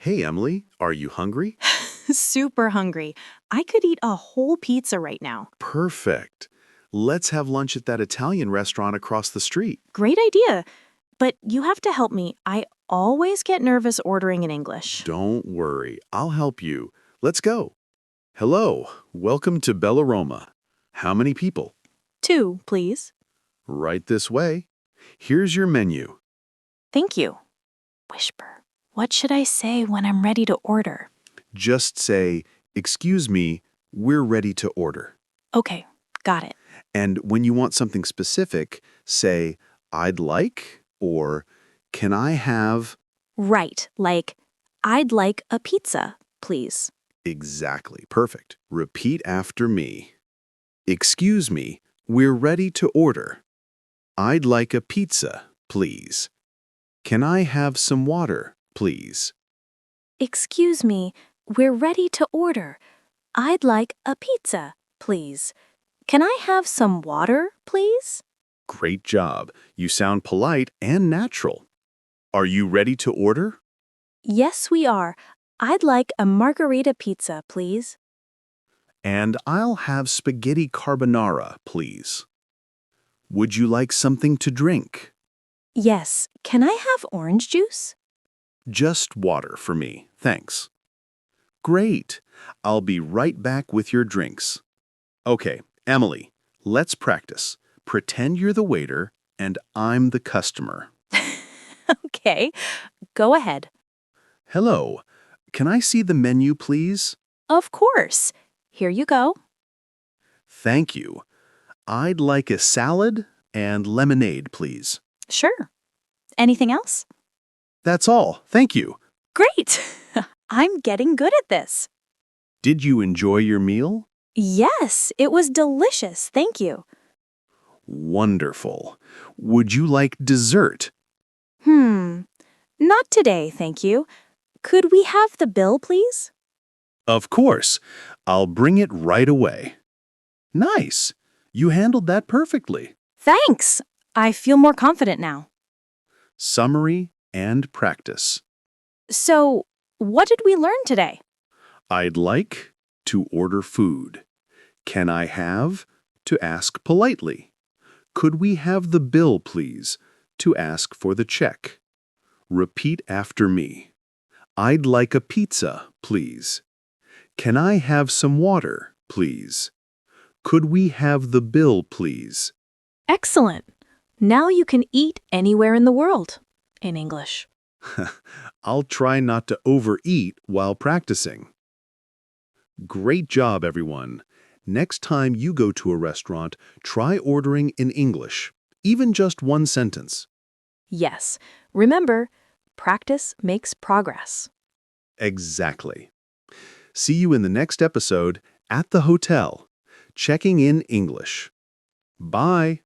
Hey, Emily, are you hungry? Super hungry. I could eat a whole pizza right now. Perfect. Let's have lunch at that Italian restaurant across the street. Great idea. But you have to help me. I always get nervous ordering in English. Don't worry, I'll help you. Let's go. Hello, welcome to Bella Roma. How many people? 2, please. Right this way. Here's your menu. Thank you. Whisper. What should I say when I'm ready to order? Just say, "Excuse me, we're ready to order." Okay, got it. And when you want something specific, say, "I'd like," or "Can I have?" Right, like, I'd like a pizza, please. Exactly. Perfect. Repeat after me. Excuse me, we're ready to order. I'd like a pizza, please. Can I have some water, please? Excuse me, we're ready to order. I'd like a pizza, please. Can I have some water, please? Great job. You sound polite and natural. Are you ready to order? Yes, we are. I'd like a margarita pizza, please. And I'll have spaghetti carbonara, please. Would you like something to drink? Yes, can I have orange juice? Just water for me, thanks. Great. I'll be right back with your drinks. Okay, Emily, let's practice. Pretend you're the waiter and I'm the customer. Okay, go ahead. Hello, can I see the menu, please? Of course. Here you go. Thank you. I'd like a salad and lemonade, please. Sure. Anything else? That's all, thank you. Great. I'm getting good at this. Did you enjoy your meal? Yes, it was delicious. Thank you. Wonderful. Would you like dessert? Not today, thank you. Could we have the bill, please? Of course. I'll bring it right away. Nice. You handled that perfectly. Thanks. I feel more confident now. Summary and practice. So, what did we learn today? I'd like to order food. Can I have? To ask politely. Could we have the bill, please? To ask for the check. Repeat after me. I'd like a pizza, please. Can I have some water, please? Could we have the bill, please? Excellent. Now you can eat anywhere in the world in English. I'll try not to overeat while practicing. Great job, everyone. Next time you go to a restaurant, try ordering in English, even just one sentence. Yes. Remember, practice makes progress. Exactly. See you in the next episode at the hotel, checking in English. Bye.